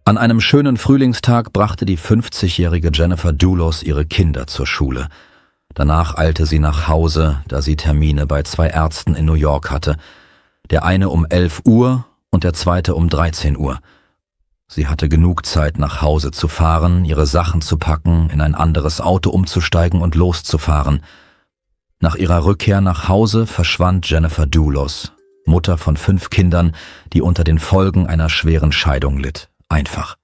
An einem schönen Frühlingstag brachte die 50-jährige Jennifer Dulos ihre Kinder zur Schule. Danach eilte sie nach Hause, da sie Termine bei 2 Ärzten in New York hatte. Der eine um 11 Uhr und der zweite um 13 Uhr. Sie hatte genug Zeit, nach Hause zu fahren, ihre Sachen zu packen, in ein anderes Auto umzusteigen und loszufahren. Nach ihrer Rückkehr nach Hause verschwand Jennifer Dulos, Mutter von 5 Kindern, die unter den Folgen einer schweren Scheidung litt. Einfach.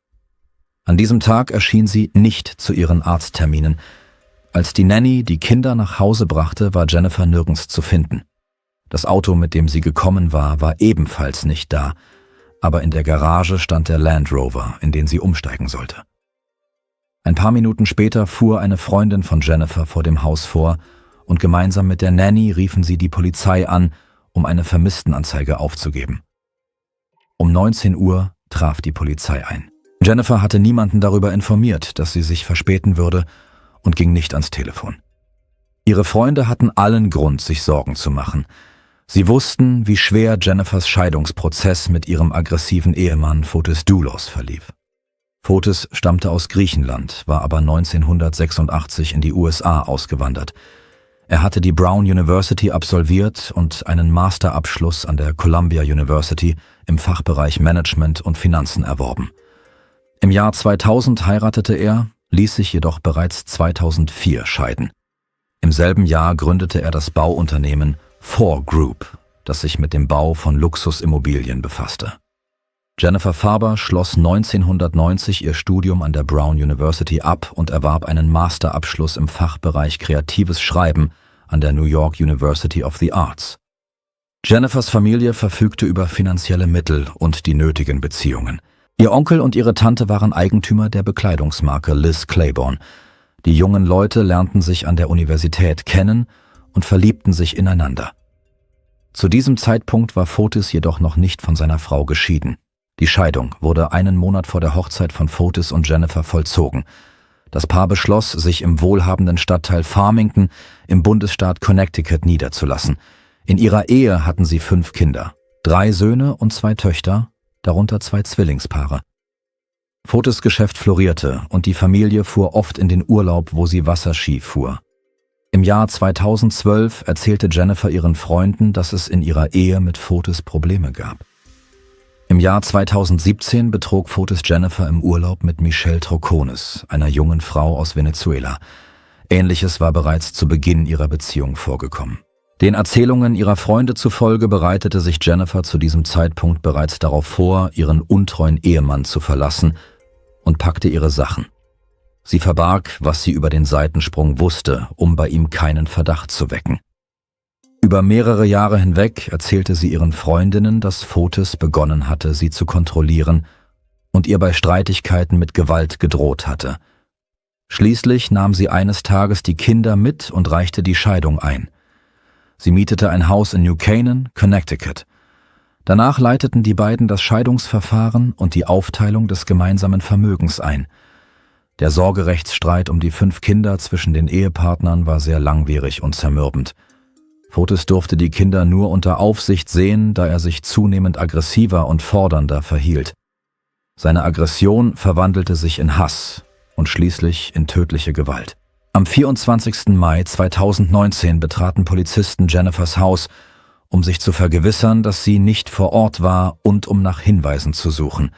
An diesem Tag erschien sie nicht zu ihren Arztterminen. Als die Nanny die Kinder nach Hause brachte, war Jennifer nirgends zu finden. Das Auto, mit dem sie gekommen war, war ebenfalls nicht da, aber in der Garage stand der Land Rover, in den sie umsteigen sollte. Ein paar Minuten später fuhr eine Freundin von Jennifer vor dem Haus vor und gemeinsam mit der Nanny riefen sie die Polizei an, um eine Vermisstenanzeige aufzugeben. Um 19 Uhr traf die Polizei ein. Jennifer hatte niemanden darüber informiert, dass sie sich verspäten würde, und ging nicht ans Telefon. Ihre Freunde hatten allen Grund, sich Sorgen zu machen. Sie wussten, wie schwer Jennifers Scheidungsprozess mit ihrem aggressiven Ehemann Fotis Dulos verlief. Fotis stammte aus Griechenland, war aber 1986 in die USA ausgewandert. Er hatte die Brown University absolviert und einen Masterabschluss an der Columbia University im Fachbereich Management und Finanzen erworben. Im Jahr 2000 heiratete er, ließ sich jedoch bereits 2004 scheiden. Im selben Jahr gründete er das Bauunternehmen Four Group, das sich mit dem Bau von Luxusimmobilien befasste. Jennifer Farber schloss 1990 ihr Studium an der Brown University ab und erwarb einen Masterabschluss im Fachbereich Kreatives Schreiben an der New York University of the Arts. Jennifers Familie verfügte über finanzielle Mittel und die nötigen Beziehungen. Ihr Onkel und ihre Tante waren Eigentümer der Bekleidungsmarke Liz Claiborne. Die jungen Leute lernten sich an der Universität kennen und verliebten sich ineinander. Zu diesem Zeitpunkt war Fotis jedoch noch nicht von seiner Frau geschieden. Die Scheidung wurde einen Monat vor der Hochzeit von Fotis und Jennifer vollzogen. Das Paar beschloss, sich im wohlhabenden Stadtteil Farmington im Bundesstaat Connecticut niederzulassen. In ihrer Ehe hatten sie 5 Kinder, 3 Söhne und 2 Töchter, darunter 2 Zwillingspaare. Fotis Geschäft florierte und die Familie fuhr oft in den Urlaub, wo sie Wasserski fuhr. Im Jahr 2012 erzählte Jennifer ihren Freunden, dass es in ihrer Ehe mit Fotis Probleme gab. Im Jahr 2017 betrog Fotis Jennifer im Urlaub mit Michelle Troconis, einer jungen Frau aus Venezuela. Ähnliches war bereits zu Beginn ihrer Beziehung vorgekommen. Den Erzählungen ihrer Freunde zufolge bereitete sich Jennifer zu diesem Zeitpunkt bereits darauf vor, ihren untreuen Ehemann zu verlassen und packte ihre Sachen. Sie verbarg, was sie über den Seitensprung wusste, um bei ihm keinen Verdacht zu wecken. Über mehrere Jahre hinweg erzählte sie ihren Freundinnen, dass Fotis begonnen hatte, sie zu kontrollieren und ihr bei Streitigkeiten mit Gewalt gedroht hatte. Schließlich nahm sie eines Tages die Kinder mit und reichte die Scheidung ein. Sie mietete ein Haus in New Canaan, Connecticut. Danach leiteten die beiden das Scheidungsverfahren und die Aufteilung des gemeinsamen Vermögens ein. Der Sorgerechtsstreit um die 5 Kinder zwischen den Ehepartnern war sehr langwierig und zermürbend. Fotis durfte die Kinder nur unter Aufsicht sehen, da er sich zunehmend aggressiver und fordernder verhielt. Seine Aggression verwandelte sich in Hass und schließlich in tödliche Gewalt. Am 24. Mai 2019 betraten Polizisten Jennifers Haus, um sich zu vergewissern, dass sie nicht vor Ort war und um nach Hinweisen zu suchen.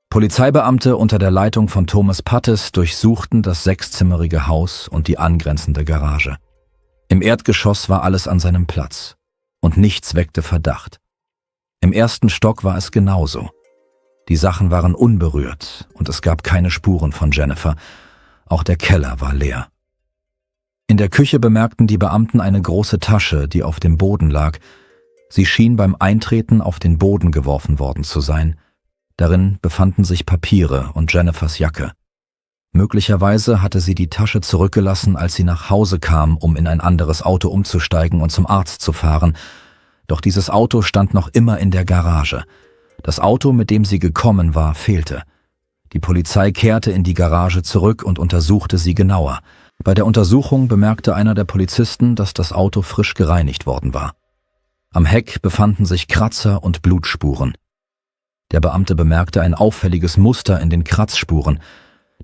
Polizeibeamte unter der Leitung von Thomas Pattis durchsuchten das 6-zimmerige Haus und die angrenzende Garage. Im Erdgeschoss war alles an seinem Platz und nichts weckte Verdacht. Im 1. Stock war es genauso. Die Sachen waren unberührt und es gab keine Spuren von Jennifer. Auch der Keller war leer. In der Küche bemerkten die Beamten eine große Tasche, die auf dem Boden lag. Sie schien beim Eintreten auf den Boden geworfen worden zu sein. Darin befanden sich Papiere und Jennifers Jacke. Möglicherweise hatte sie die Tasche zurückgelassen, als sie nach Hause kam, um in ein anderes Auto umzusteigen und zum Arzt zu fahren. Doch dieses Auto stand noch immer in der Garage. Das Auto, mit dem sie gekommen war, fehlte. Die Polizei kehrte in die Garage zurück und untersuchte sie genauer. Bei der Untersuchung bemerkte einer der Polizisten, dass das Auto frisch gereinigt worden war. Am Heck befanden sich Kratzer und Blutspuren. Der Beamte bemerkte ein auffälliges Muster in den Kratzspuren.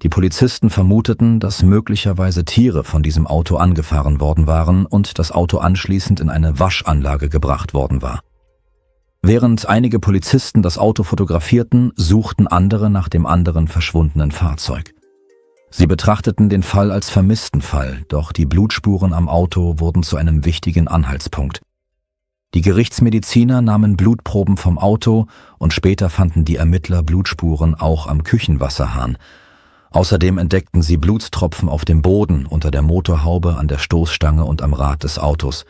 Die Polizisten vermuteten, dass möglicherweise Tiere von diesem Auto angefahren worden waren und das Auto anschließend in eine Waschanlage gebracht worden war. Während einige Polizisten das Auto fotografierten, suchten andere nach dem anderen verschwundenen Fahrzeug. Sie betrachteten den Fall als vermissten Fall, doch die Blutspuren am Auto wurden zu einem wichtigen Anhaltspunkt. Die Gerichtsmediziner nahmen Blutproben vom Auto und später fanden die Ermittler Blutspuren auch am Küchenwasserhahn. Außerdem entdeckten sie Blutstropfen auf dem Boden, unter der Motorhaube, an der Stoßstange und am Rad des Autos.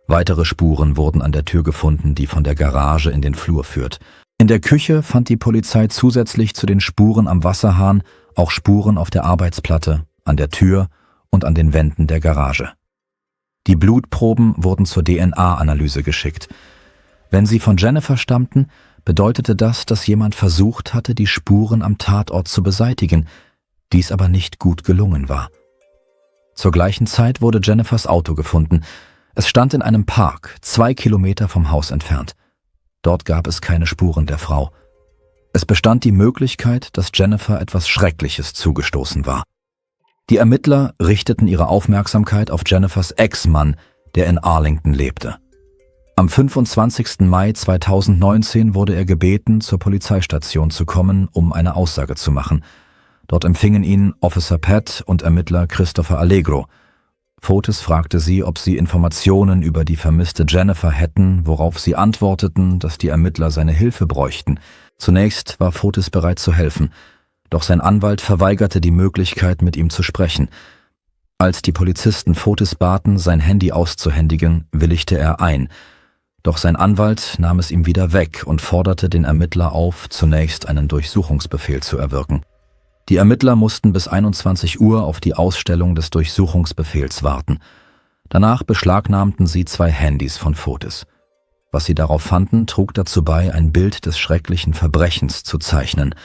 Weitere Spuren wurden an der Tür gefunden, die von der Garage in den Flur führt. In der Küche fand die Polizei zusätzlich zu den Spuren am Wasserhahn auch Spuren auf der Arbeitsplatte, an der Tür und an den Wänden der Garage. Die Blutproben wurden zur DNA-Analyse geschickt. Wenn sie von Jennifer stammten, bedeutete das, dass jemand versucht hatte, die Spuren am Tatort zu beseitigen, dies aber nicht gut gelungen war. Zur gleichen Zeit wurde Jennifers Auto gefunden. Es stand in einem Park, 2 Kilometer vom Haus entfernt. Dort gab es keine Spuren der Frau. Es bestand die Möglichkeit, dass Jennifer etwas Schreckliches zugestoßen war. Die Ermittler richteten ihre Aufmerksamkeit auf Jennifers Ex-Mann, der in Arlington lebte. Am 25. Mai 2019 wurde er gebeten, zur Polizeistation zu kommen, um eine Aussage zu machen. Dort empfingen ihn Officer Pat und Ermittler Christopher Allegro. Fotis fragte sie, ob sie Informationen über die vermisste Jennifer hätten, worauf sie antworteten, dass die Ermittler seine Hilfe bräuchten. Zunächst war Fotis bereit zu helfen, doch sein Anwalt verweigerte die Möglichkeit, mit ihm zu sprechen. Als die Polizisten Fotis baten, sein Handy auszuhändigen, willigte er ein. Doch sein Anwalt nahm es ihm wieder weg und forderte den Ermittler auf, zunächst einen Durchsuchungsbefehl zu erwirken. Die Ermittler mussten bis 21 Uhr auf die Ausstellung des Durchsuchungsbefehls warten. Danach beschlagnahmten sie 2 Handys von Fotis. Was sie darauf fanden, trug dazu bei, ein Bild des schrecklichen Verbrechens zu zeichnen.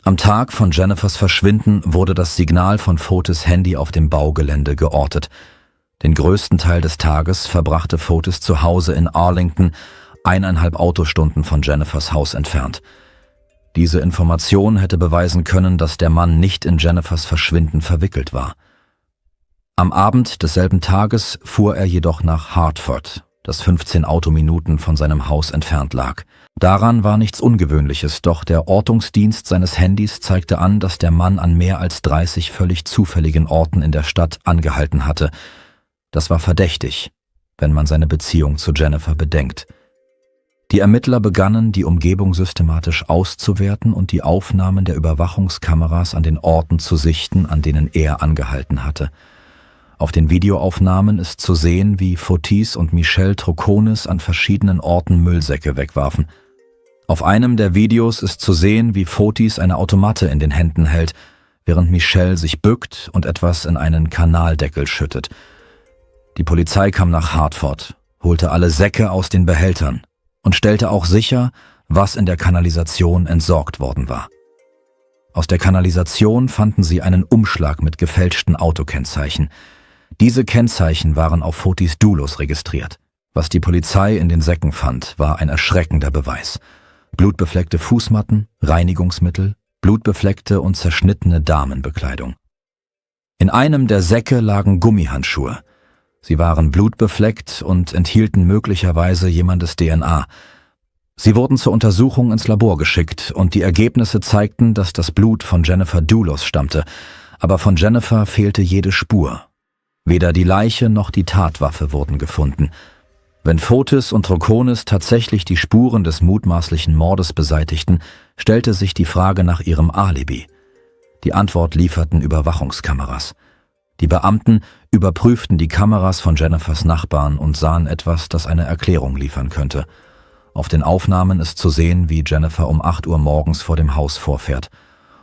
Am Tag von Jennifers Verschwinden wurde das Signal von Fotis Handy auf dem Baugelände geortet. Den größten Teil des Tages verbrachte Fotis zu Hause in Arlington, 1,5 Autostunden von Jennifers Haus entfernt. Diese Information hätte beweisen können, dass der Mann nicht in Jennifers Verschwinden verwickelt war. Am Abend desselben Tages fuhr er jedoch nach Hartford, das 15 Autominuten von seinem Haus entfernt lag. Daran war nichts Ungewöhnliches, doch der Ortungsdienst seines Handys zeigte an, dass der Mann an mehr als 30 völlig zufälligen Orten in der Stadt angehalten hatte. Das war verdächtig, wenn man seine Beziehung zu Jennifer bedenkt. Die Ermittler begannen, die Umgebung systematisch auszuwerten und die Aufnahmen der Überwachungskameras an den Orten zu sichten, an denen er angehalten hatte. Auf den Videoaufnahmen ist zu sehen, wie Fotis und Michelle Troconis an verschiedenen Orten Müllsäcke wegwarfen. Auf einem der Videos ist zu sehen, wie Fotis eine Automatte in den Händen hält, während Michelle sich bückt und etwas in einen Kanaldeckel schüttet. Die Polizei kam nach Hartford, holte alle Säcke aus den Behältern und stellte auch sicher, was in der Kanalisation entsorgt worden war. Aus der Kanalisation fanden sie einen Umschlag mit gefälschten Autokennzeichen. Diese Kennzeichen waren auf Fotis Doulos registriert. Was die Polizei in den Säcken fand, war ein erschreckender Beweis. Blutbefleckte Fußmatten, Reinigungsmittel, blutbefleckte und zerschnittene Damenbekleidung. In einem der Säcke lagen Gummihandschuhe. Sie waren blutbefleckt und enthielten möglicherweise jemandes DNA. Sie wurden zur Untersuchung ins Labor geschickt und die Ergebnisse zeigten, dass das Blut von Jennifer Doulos stammte, aber von Jennifer fehlte jede Spur. Weder die Leiche noch die Tatwaffe wurden gefunden. Wenn Fotis und Troconis tatsächlich die Spuren des mutmaßlichen Mordes beseitigten, stellte sich die Frage nach ihrem Alibi. Die Antwort lieferten Überwachungskameras. Die Beamten überprüften die Kameras von Jennifers Nachbarn und sahen etwas, das eine Erklärung liefern könnte. Auf den Aufnahmen ist zu sehen, wie Jennifer um 8 Uhr morgens vor dem Haus vorfährt.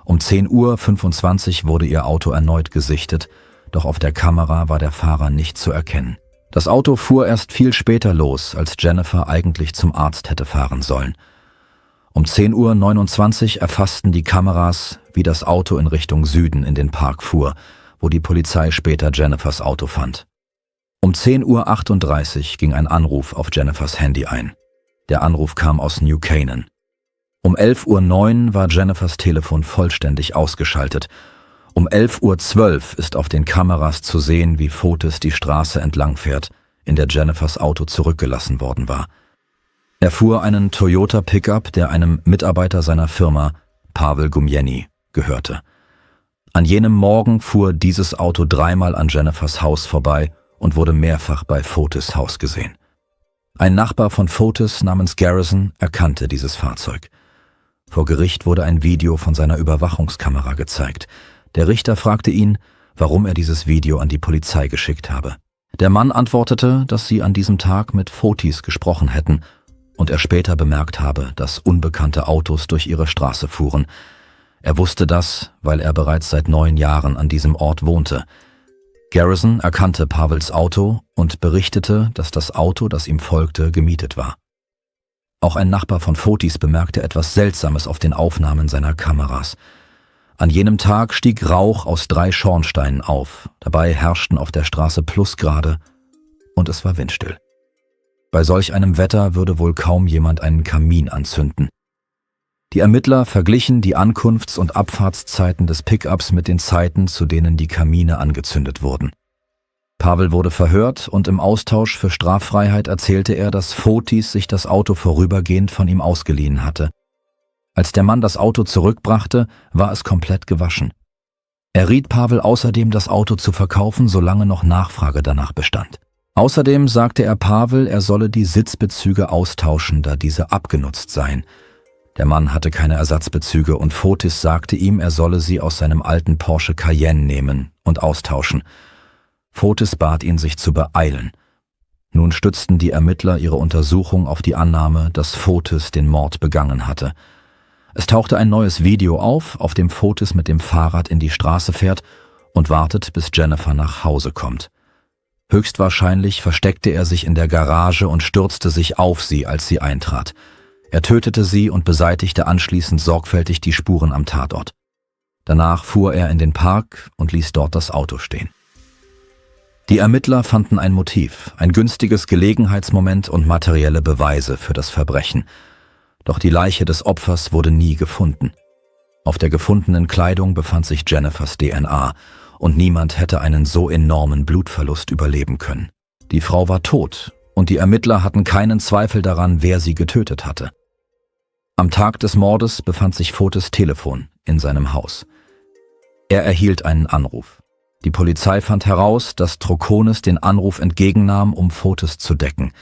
Um 10:25 Uhr wurde ihr Auto erneut gesichtet, doch auf der Kamera war der Fahrer nicht zu erkennen. Das Auto fuhr erst viel später los, als Jennifer eigentlich zum Arzt hätte fahren sollen. Um 10:29 Uhr erfassten die Kameras, wie das Auto in Richtung Süden in den Park fuhr, wo die Polizei später Jennifers Auto fand. Um 10:38 Uhr ging ein Anruf auf Jennifers Handy ein. Der Anruf kam aus New Canaan. Um 11:09 Uhr war Jennifers Telefon vollständig ausgeschaltet. Um 11:12 Uhr ist auf den Kameras zu sehen, wie Fotis die Straße entlang fährt, in der Jennifers Auto zurückgelassen worden war. Er fuhr einen Toyota Pickup, der einem Mitarbeiter seiner Firma, Pavel Gumjeni, gehörte. An jenem Morgen fuhr dieses Auto dreimal an Jennifers Haus vorbei und wurde mehrfach bei Fotis Haus gesehen. Ein Nachbar von Fotis namens Garrison erkannte dieses Fahrzeug. Vor Gericht wurde ein Video von seiner Überwachungskamera gezeigt. Der Richter fragte ihn, warum er dieses Video an die Polizei geschickt habe. Der Mann antwortete, dass sie an diesem Tag mit Fotis gesprochen hätten und er später bemerkt habe, dass unbekannte Autos durch ihre Straße fuhren. Er wusste das, weil er bereits seit 9 Jahren an diesem Ort wohnte. Garrison erkannte Pavels Auto und berichtete, dass das Auto, das ihm folgte, gemietet war. Auch ein Nachbar von Fotis bemerkte etwas Seltsames auf den Aufnahmen seiner Kameras. An jenem Tag stieg Rauch aus 3 Schornsteinen auf, dabei herrschten auf der Straße Plusgrade und es war windstill. Bei solch einem Wetter würde wohl kaum jemand einen Kamin anzünden. Die Ermittler verglichen die Ankunfts- und Abfahrtszeiten des Pickups mit den Zeiten, zu denen die Kamine angezündet wurden. Pavel wurde verhört und im Austausch für Straffreiheit erzählte er, dass Fotis sich das Auto vorübergehend von ihm ausgeliehen hatte. Als der Mann das Auto zurückbrachte, war es komplett gewaschen. Er riet Pavel außerdem, das Auto zu verkaufen, solange noch Nachfrage danach bestand. Außerdem sagte er Pavel, er solle die Sitzbezüge austauschen, da diese abgenutzt seien. Der Mann hatte keine Ersatzbezüge und Fotis sagte ihm, er solle sie aus seinem alten Porsche Cayenne nehmen und austauschen. Fotis bat ihn, sich zu beeilen. Nun stützten die Ermittler ihre Untersuchung auf die Annahme, dass Fotis den Mord begangen hatte. Es tauchte ein neues Video auf dem Fotis mit dem Fahrrad in die Straße fährt und wartet, bis Jennifer nach Hause kommt. Höchstwahrscheinlich versteckte er sich in der Garage und stürzte sich auf sie, als sie eintrat. Er tötete sie und beseitigte anschließend sorgfältig die Spuren am Tatort. Danach fuhr er in den Park und ließ dort das Auto stehen. Die Ermittler fanden ein Motiv, ein günstiges Gelegenheitsmoment und materielle Beweise für das Verbrechen. Doch die Leiche des Opfers wurde nie gefunden. Auf der gefundenen Kleidung befand sich Jennifers DNA und niemand hätte einen so enormen Blutverlust überleben können. Die Frau war tot und die Ermittler hatten keinen Zweifel daran, wer sie getötet hatte. Am Tag des Mordes befand sich Fotis Telefon in seinem Haus. Er erhielt einen Anruf. Die Polizei fand heraus, dass Troconis den Anruf entgegennahm, um Fotis zu decken.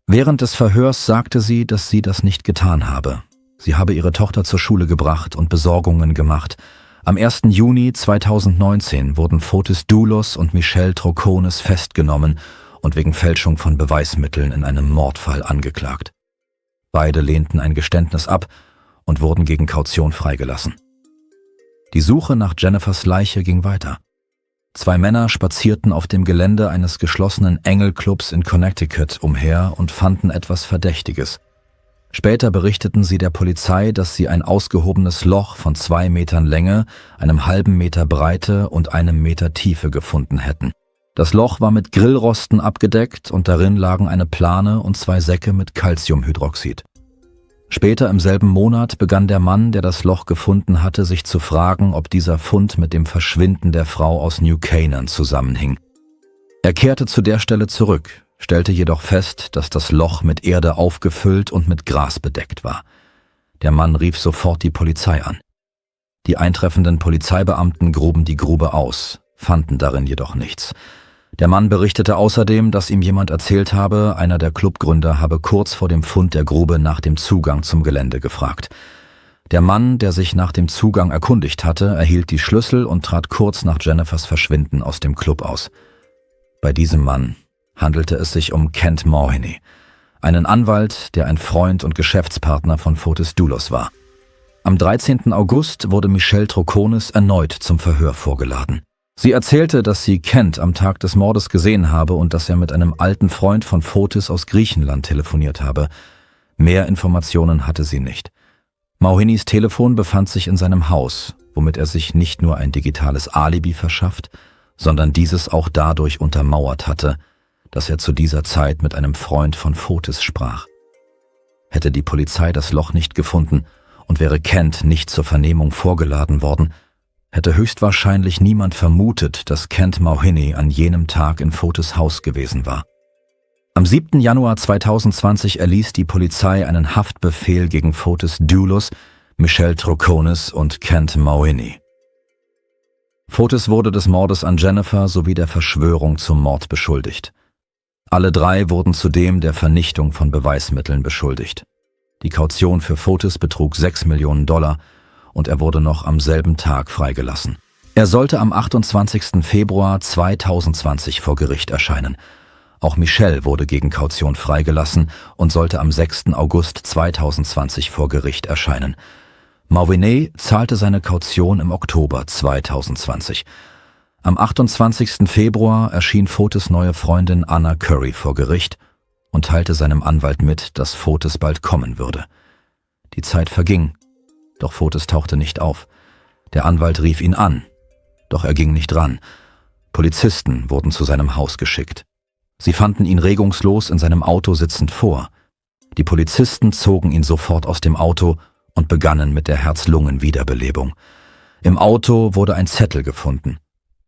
Während des Verhörs sagte sie, dass sie das nicht getan habe. Sie habe ihre Tochter zur Schule gebracht und Besorgungen gemacht. Am 1. Juni 2019 wurden Fotis Doulos und Michelle Troconis festgenommen und wegen Fälschung von Beweismitteln in einem Mordfall angeklagt. Beide lehnten ein Geständnis ab und wurden gegen Kaution freigelassen. Die Suche nach Jennifers Leiche ging weiter. 2 Männer spazierten auf dem Gelände eines geschlossenen Engelclubs in Connecticut umher und fanden etwas Verdächtiges. Später berichteten sie der Polizei, dass sie ein ausgehobenes Loch von 2 Metern Länge, einem halben Meter Breite und 1 Meter Tiefe gefunden hätten. Das Loch war mit Grillrosten abgedeckt und darin lagen eine Plane und 2 Säcke mit Calciumhydroxid. Später im selben Monat begann der Mann, der das Loch gefunden hatte, sich zu fragen, ob dieser Fund mit dem Verschwinden der Frau aus New Canaan zusammenhing. Er kehrte zu der Stelle zurück, stellte jedoch fest, dass das Loch mit Erde aufgefüllt und mit Gras bedeckt war. Der Mann rief sofort die Polizei an. Die eintreffenden Polizeibeamten gruben die Grube aus, fanden darin jedoch nichts. Der Mann berichtete außerdem, dass ihm jemand erzählt habe, einer der Clubgründer habe kurz vor dem Fund der Grube nach dem Zugang zum Gelände gefragt. Der Mann, der sich nach dem Zugang erkundigt hatte, erhielt die Schlüssel und trat kurz nach Jennifers Verschwinden aus dem Club aus. Bei diesem Mann handelte es sich um Kent Mawhinney, einen Anwalt, der ein Freund und Geschäftspartner von Fotis Doulos war. Am 13. August wurde Michelle Troconis erneut zum Verhör vorgeladen. Sie erzählte, dass sie Kent am Tag des Mordes gesehen habe und dass er mit einem alten Freund von Fotis aus Griechenland telefoniert habe. Mehr Informationen hatte sie nicht. Mawhinneys Telefon befand sich in seinem Haus, womit er sich nicht nur ein digitales Alibi verschafft, sondern dieses auch dadurch untermauert hatte, dass er zu dieser Zeit mit einem Freund von Fotis sprach. Hätte die Polizei das Loch nicht gefunden und wäre Kent nicht zur Vernehmung vorgeladen worden, hätte höchstwahrscheinlich niemand vermutet, dass Kent Mawhinney an jenem Tag in Fotis Haus gewesen war. Am 7. Januar 2020 erließ die Polizei einen Haftbefehl gegen Fotis Dulos, Michelle Troconis und Kent Mawhinney. Fotis wurde des Mordes an Jennifer sowie der Verschwörung zum Mord beschuldigt. Alle drei wurden zudem der Vernichtung von Beweismitteln beschuldigt. Die Kaution für Fotis betrug $6 Millionen und er wurde noch am selben Tag freigelassen. Er sollte am 28. Februar 2020 vor Gericht erscheinen. Auch Michelle wurde gegen Kaution freigelassen und sollte am 6. August 2020 vor Gericht erscheinen. Mawhinney zahlte seine Kaution im Oktober 2020. Am 28. Februar erschien Fotis neue Freundin Anna Curry vor Gericht und teilte seinem Anwalt mit, dass Fotis bald kommen würde. Die Zeit verging, doch Fotis tauchte nicht auf. Der Anwalt rief ihn an, doch er ging nicht ran. Polizisten wurden zu seinem Haus geschickt. Sie fanden ihn regungslos in seinem Auto sitzend vor. Die Polizisten zogen ihn sofort aus dem Auto und begannen mit der Herz-Lungen-Wiederbelebung. Im Auto wurde ein Zettel gefunden.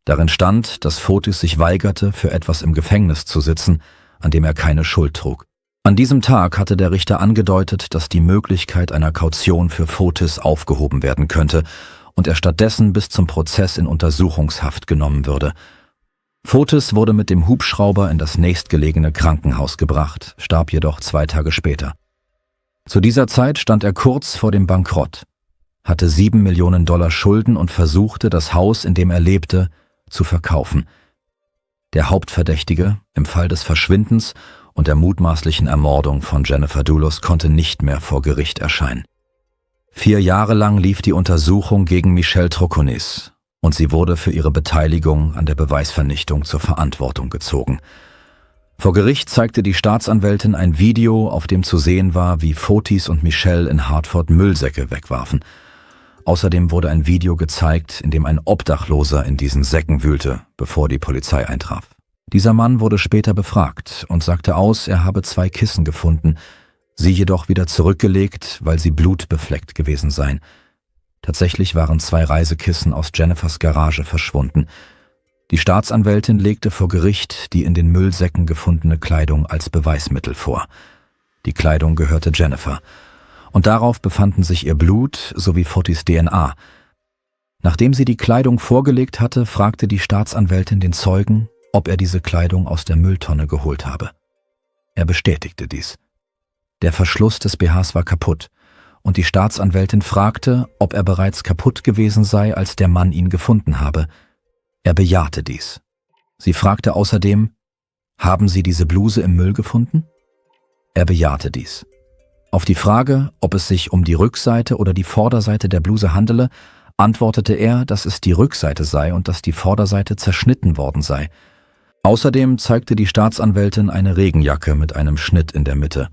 Darin stand, dass Fotis sich weigerte, für etwas im Gefängnis zu sitzen, an dem er keine Schuld trug. An diesem Tag hatte der Richter angedeutet, dass die Möglichkeit einer Kaution für Fotis aufgehoben werden könnte und er stattdessen bis zum Prozess in Untersuchungshaft genommen würde. Fotis wurde mit dem Hubschrauber in das nächstgelegene Krankenhaus gebracht, starb jedoch 2 Tage später. Zu dieser Zeit stand er kurz vor dem Bankrott, hatte $7 Millionen Schulden und versuchte, das Haus, in dem er lebte, zu verkaufen. Der Hauptverdächtige im Fall des Verschwindens und der mutmaßlichen Ermordung von Jennifer Dulos konnte nicht mehr vor Gericht erscheinen. 4 Jahre lang lief die Untersuchung gegen Michelle Troconis und sie wurde für ihre Beteiligung an der Beweisvernichtung zur Verantwortung gezogen. Vor Gericht zeigte die Staatsanwältin ein Video, auf dem zu sehen war, wie Fotis und Michelle in Hartford Müllsäcke wegwarfen. Außerdem wurde ein Video gezeigt, in dem ein Obdachloser in diesen Säcken wühlte, bevor die Polizei eintraf. Dieser Mann wurde später befragt und sagte aus, er habe 2 Kissen gefunden, sie jedoch wieder zurückgelegt, weil sie blutbefleckt gewesen seien. Tatsächlich waren 2 Reisekissen aus Jennifers Garage verschwunden. Die Staatsanwältin legte vor Gericht die in den Müllsäcken gefundene Kleidung als Beweismittel vor. Die Kleidung gehörte Jennifer. Und darauf befanden sich ihr Blut sowie Fotis DNA. Nachdem sie die Kleidung vorgelegt hatte, fragte die Staatsanwältin den Zeugen, ob er diese Kleidung aus der Mülltonne geholt habe. Er bestätigte dies. Der Verschluss des BHs war kaputt und die Staatsanwältin fragte, ob er bereits kaputt gewesen sei, als der Mann ihn gefunden habe. Er bejahte dies. Sie fragte außerdem, haben Sie diese Bluse im Müll gefunden? Er bejahte dies. Auf die Frage, ob es sich um die Rückseite oder die Vorderseite der Bluse handele, antwortete er, dass es die Rückseite sei und dass die Vorderseite zerschnitten worden sei. Außerdem zeigte die Staatsanwältin eine Regenjacke mit einem Schnitt in der Mitte.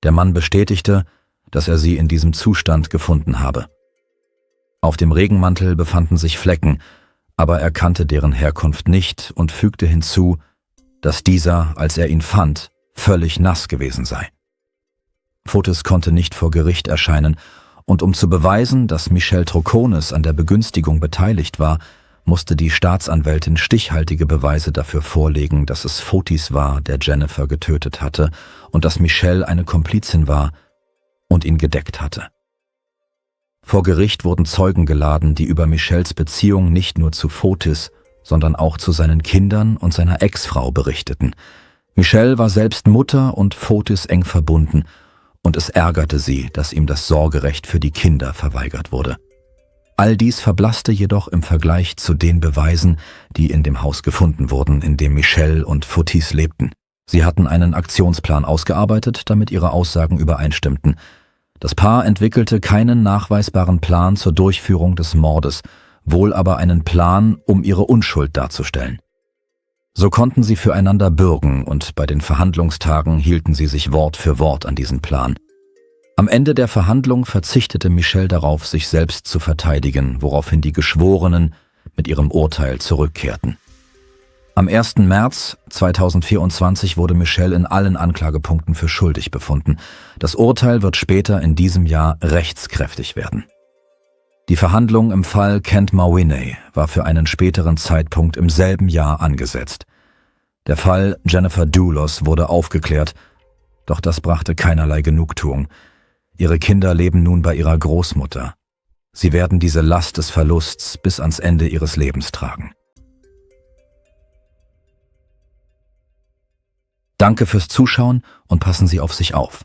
Der Mann bestätigte, dass er sie in diesem Zustand gefunden habe. Auf dem Regenmantel befanden sich Flecken, aber er kannte deren Herkunft nicht und fügte hinzu, dass dieser, als er ihn fand, völlig nass gewesen sei. Fotis konnte nicht vor Gericht erscheinen und um zu beweisen, dass Michelle Troconis an der Begünstigung beteiligt war, musste die Staatsanwältin stichhaltige Beweise dafür vorlegen, dass es Fotis war, der Jennifer getötet hatte und dass Michelle eine Komplizin war und ihn gedeckt hatte. Vor Gericht wurden Zeugen geladen, die über Michelles Beziehung nicht nur zu Fotis, sondern auch zu seinen Kindern und seiner Ex-Frau berichteten. Michelle war selbst Mutter und Fotis eng verbunden und es ärgerte sie, dass ihm das Sorgerecht für die Kinder verweigert wurde. All dies verblasste jedoch im Vergleich zu den Beweisen, die in dem Haus gefunden wurden, in dem Michelle und Fotis lebten. Sie hatten einen Aktionsplan ausgearbeitet, damit ihre Aussagen übereinstimmten. Das Paar entwickelte keinen nachweisbaren Plan zur Durchführung des Mordes, wohl aber einen Plan, um ihre Unschuld darzustellen. So konnten sie füreinander bürgen und bei den Verhandlungstagen hielten sie sich Wort für Wort an diesen Plan. Am Ende der Verhandlung verzichtete Michelle darauf, sich selbst zu verteidigen, woraufhin die Geschworenen mit ihrem Urteil zurückkehrten. Am 1. März 2024 wurde Michelle in allen Anklagepunkten für schuldig befunden. Das Urteil wird später in diesem Jahr rechtskräftig werden. Die Verhandlung im Fall Kent Mawhinney war für einen späteren Zeitpunkt im selben Jahr angesetzt. Der Fall Jennifer Dulos wurde aufgeklärt, doch das brachte keinerlei Genugtuung. Ihre Kinder leben nun bei ihrer Großmutter. Sie werden diese Last des Verlusts bis ans Ende ihres Lebens tragen. Danke fürs Zuschauen und passen Sie auf sich auf.